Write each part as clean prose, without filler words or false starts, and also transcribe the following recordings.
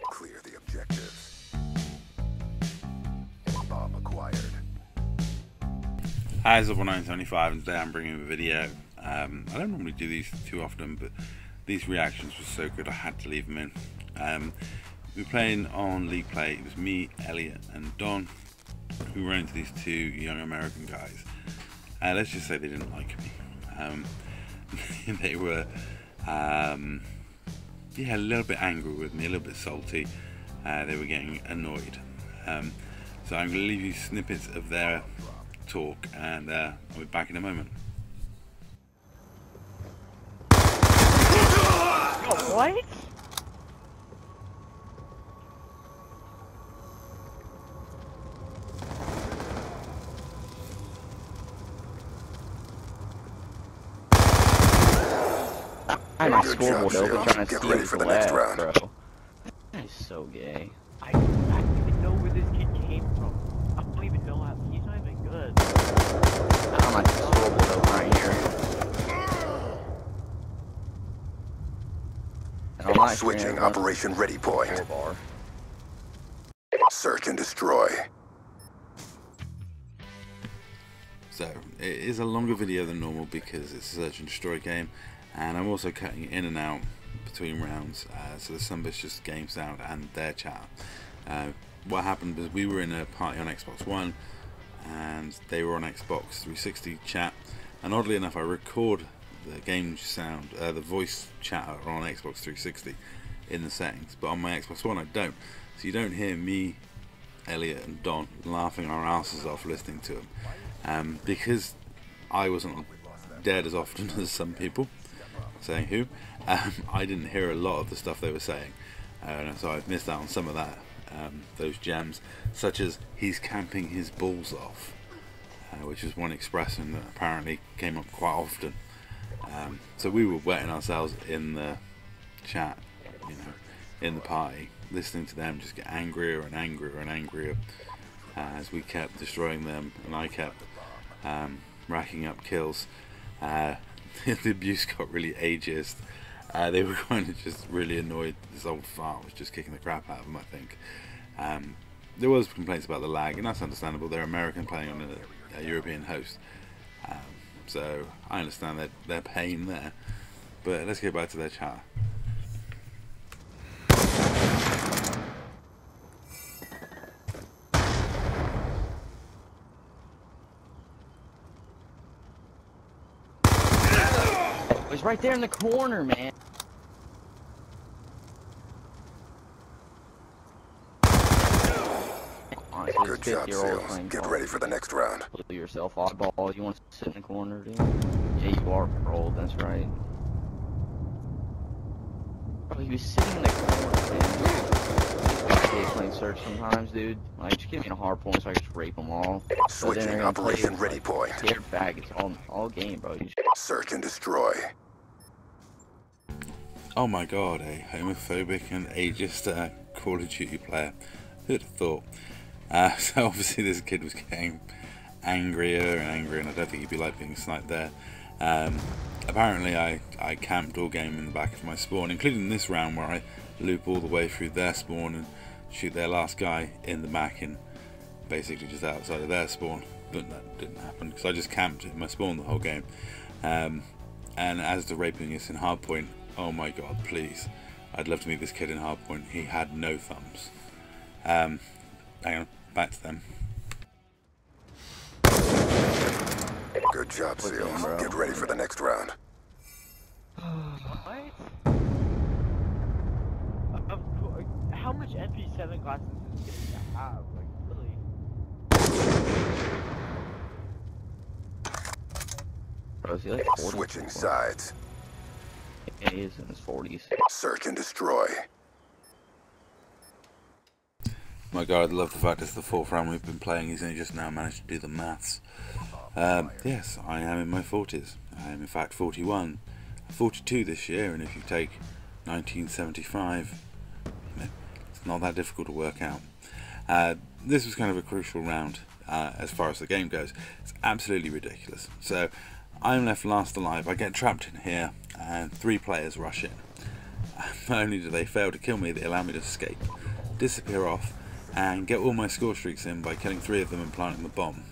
Clear the objectives. Bomb acquired. Hi, it's Up1975 and today I'm bringing a video. I don't normally do these too often, but these reactions were so good I had to leave them in. We were playing on League Play. It was me, Elliot and Don who ran into these two young American guys. Let's just say they didn't like me. They were yeah, a little bit angry with me, a little bit salty. They were getting annoyed. So I'm going to leave you snippets of their talk and I'll be back in a moment. Oh, what? I had my scoreboard open trying to Get see ready who's for the next left, round. bro. That is so gay. I don't even know where this kid came from. I don't even know how. He's not even good. I have my scoreboard open right here. And on my Switching screen, operation ready point. bar. Search and destroy. So it is a longer video than normal because it's a search and destroy game, and I'm also cutting in and out between rounds, so there's some bits just game sound and their chat. What happened was we were in a party on Xbox One and they were on Xbox 360 chat, and oddly enough I record the game sound, the voice chat on Xbox 360 in the settings, but on my Xbox One I don't, so you don't hear me, Elliot and Don laughing our asses off listening to them, because I wasn't dead as often as some people, saying who, I didn't hear a lot of the stuff they were saying, so I've missed out on some of that, those gems, such as he's camping his balls off, which is one expression that apparently came up quite often. So we were wetting ourselves in the chat, you know, in the party, listening to them just get angrier and angrier and angrier as we kept destroying them, and I kept racking up kills. The abuse got really ageist. They were kind of just really annoyed. This old fart was just kicking the crap out of them, I think. There was complaints about the lag, and that's understandable. They're American playing on a European host. So I understand their pain there. But let's get back to their chat. It was right there in the corner, man. Honestly, Good this job, 50-year-old Seals. playing Get ball. ready for the next round. Pull yourself oddball. You want to sit in the corner, dude? Yeah, you are old. That's right. Bro, he was sitting in the corner, man. He's playing search sometimes, dude. Like, just give me a hard point so I can just rape them all. Switching operation ready point. Scared back. It's all game, bro. You just... Search and destroy. Oh my god, a homophobic and ageist Call of Duty player. Who'd have thought? So obviously this kid was getting angrier and angrier, and I don't think he'd be like being sniped there. Apparently I camped all game in the back of my spawn, including this round where I loop all the way through their spawn and shoot their last guy in the back and basically just outside of their spawn. But that didn't happen because I just camped in my spawn the whole game. And as the raping is in hardpoint, oh my god, please, I'd love to meet this kid in hardpoint. He had no thumbs. Hang on, back to them. Good job, Seals. Get ready for the next round. What? How much MP7 glasses is this gonna have? Like, really? Bro, is he like 40? Switching sides. Yeah, he is in his 40s. Search and destroy. My god, I love the fact it's the fourth round we've been playing. He's only just now managed to do the maths. Yes, I am in my 40s. I am in fact 41. I'm 42 this year, and if you take 1975, it's not that difficult to work out. This was kind of a crucial round as far as the game goes. It's absolutely ridiculous. So I'm left last alive. I get trapped in here, and 3 players rush in. Not only do they fail to kill me, they allow me to escape, disappear off, and get all my score streaks in by killing 3 of them and planting the bomb.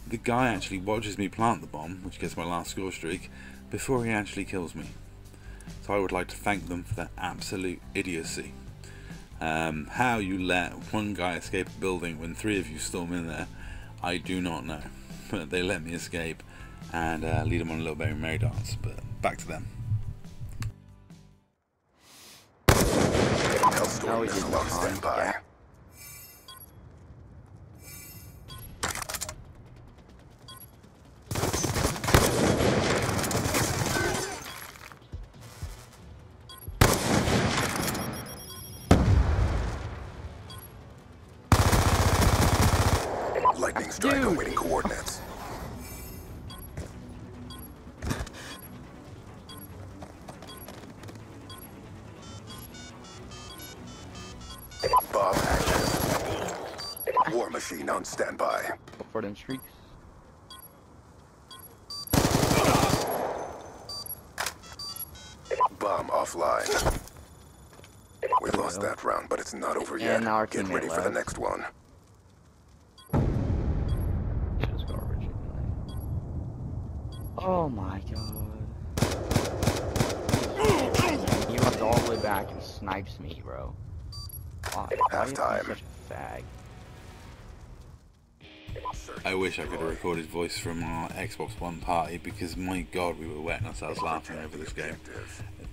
The guy actually watches me plant the bomb, which gets my last score streak, before he actually kills me. So I would like to thank them for that absolute idiocy. How you let one guy escape a building when 3 of you storm in there, I do not know. But they let me escape and lead them on a little Very Merry Dance. But back to them. Hellstorm we did missile on fine. standby. Lightning strike Dude. awaiting coordinates. Bomb active. War machine on standby. Go for them streaks. Bomb offline. We lost that round, but it's not over yet. And our Get teammate ready for the left. next one. Just garbage. Oh my god. He runs all the way back and snipes me, bro. Why? Why is he Halftime. such a fag? I wish I could have recorded voice from our Xbox One party, because my god, we were wetting ourselves laughing over this game.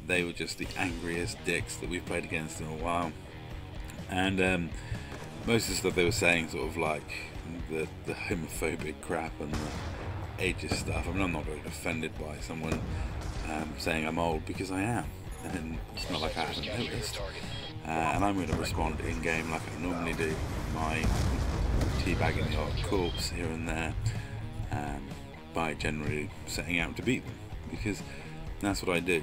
They were just the angriest dicks that we've played against in a while. And most of the stuff they were saying, sort of like the homophobic crap and the ageist stuff. I mean, I'm not really offended by someone saying I'm old, because I am, and it's not like I haven't noticed. And I'm going to respond in game like I normally do, my teabagging the odd corpse here and there, by generally setting out to beat them, because that's what I do.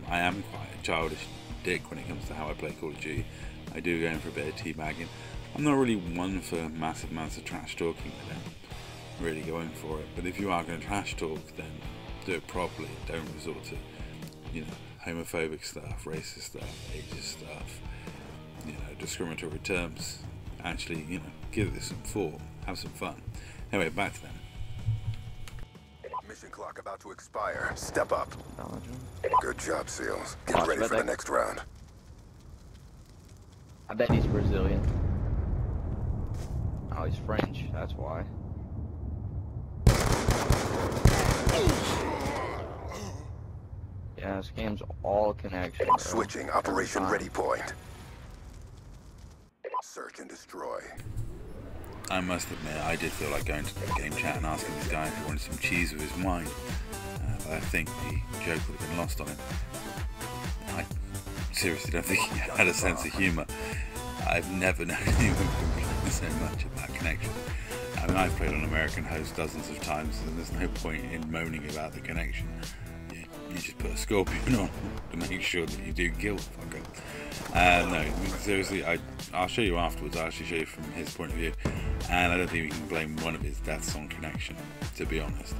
I am quite a childish dick when it comes to how I play Call of Duty. I do go in for a bit of teabagging. I'm not really one for massive amounts of trash talking. I don't really go in for it. But if you are going to trash talk, then do it properly. Don't resort to, homophobic stuff, racist stuff, ageist stuff, discriminatory terms. Actually, give this some form, have some fun. Anyway, back to them. Mission clock about to expire. Step up. Dodge. Good job, SEALs. Get Watch ready that for the thing. next round. I bet he's Brazilian. Oh, he's French, that's why. Yeah, this game's all connection, bro. Switching Operation Every Ready time. Point. Search and destroy. I must admit, I did feel like going to the game chat and asking this guy if he wanted some cheese with his wine. But I think the joke would have been lost on him. I seriously don't think he had a sense of humour. I've never known anyone complain so much about connection. I mean, I've played on American Host dozens of times, and there's no point in moaning about the connection. You just put a scorpion on to make sure that you do kill the fucker. No, seriously, I'll show you afterwards. I'll actually show you from his point of view, and I don't think we can blame one of his deaths on connection, to be honest.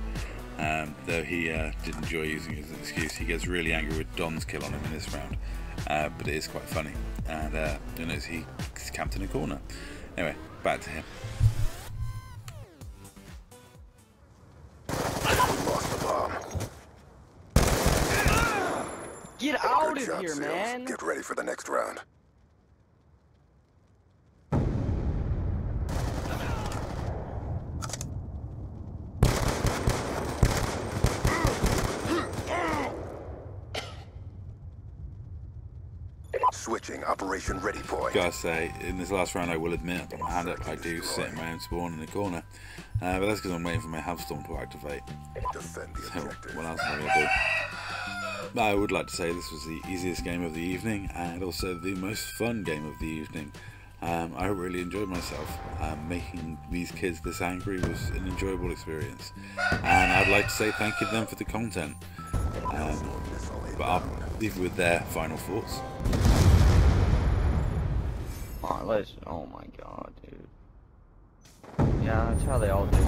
Though he did enjoy using it as an excuse. He gets really angry with Don's kill on him in this round, but it is quite funny, and he's camped in a corner. Anyway, back to him. We lost the bomb. Get out Good of job, here, SEALs. man! Get ready for the next round. Switching Operation Ready Point. Gotta say, in this last round, I will admit, put my hand up, I do sit in my own spawn in the corner, but that's because I'm waiting for my Hellstorm to activate. Defend the So, objective. what else am I going to do? But I would like to say this was the easiest game of the evening, and also the most fun game of the evening. I really enjoyed myself. Making these kids this angry was an enjoyable experience, and I'd like to say thank you to them for the content. But I'll leave you with their final thoughts. Oh my god, dude. Yeah, that's how they all did it.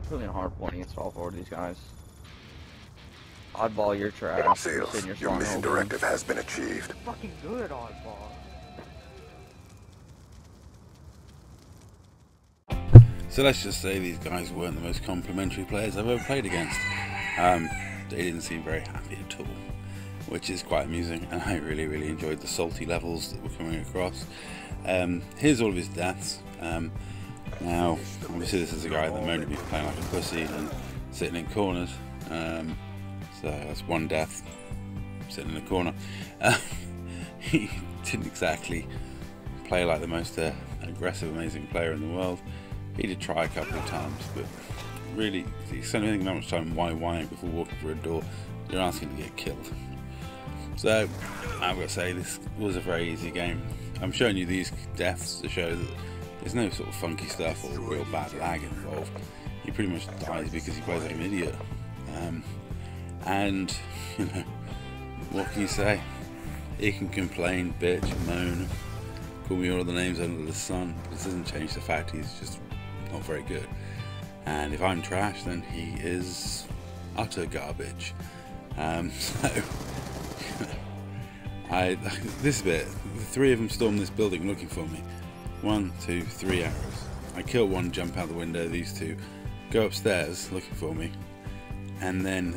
Put me in a hard point against all 4 of these guys. Oddball, you're trash. Seals, Sit in your your mission stronghold. directive has been achieved. Fucking good, oddball. So let's just say these guys weren't the most complimentary players I've ever played against. They didn't seem very happy at all, which is quite amusing, and I really, really enjoyed the salty levels that were coming across. Here's all of his deaths. Now, obviously this is a guy at the moment to be playing like a pussy and sitting in corners. So that's 1 death, sitting in a corner. He didn't exactly play like the most aggressive, amazing player in the world. He did try a couple of times, but really, if you spend anything that much time YYing before walking through a door, you're asking to get killed. So, I've got to say, this was a very easy game. I'm showing you these deaths to show that there's no sort of funky stuff or real bad lag involved. He pretty much dies because he plays like an idiot. And, you know, what can you say? He can complain, bitch, moan, call me all the names under the sun, but it doesn't change the fact he's just not very good. And if I'm trash, then he is utter garbage. So, this bit, the 3 of them storm this building looking for me. 1, 2, 3 arrows. I kill 1, jump out the window, these 2 go upstairs looking for me, and then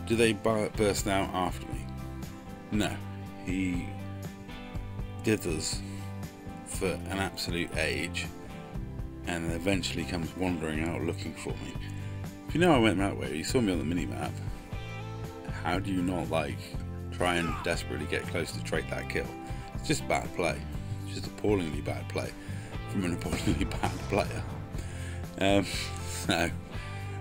do they burst out after me? No, he dithers for an absolute age and then eventually comes wandering out looking for me. If you know I went that way, you saw me on the mini-map, how do you not try and desperately get close to trade that kill? It's just bad play. It's just appallingly bad play from an appallingly bad player. So,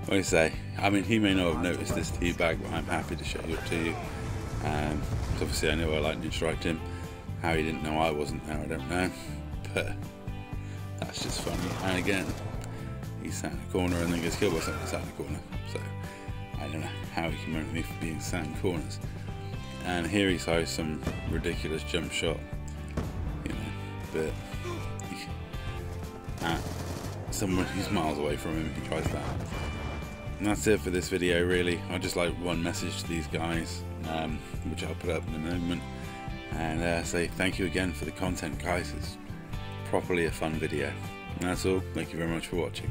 what do you say? I mean, he may not have noticed this teabag, but I'm happy to show it to you. Obviously I knew I lightning striked him. How he didn't know I wasn't there, I don't know. But that's just funny. And again, he sat in a corner and then gets killed by someone sat in a corner. So I don't know how he can moan at me for being sat in corners. And here he tries some ridiculous jump shot, you know, but someone who's miles away from him, he tries that. And that's it for this video, really. I'd just like one message to these guys, which I'll put up in a moment, and say thank you again for the content, guys. It's properly a fun video. And that's all. Thank you very much for watching.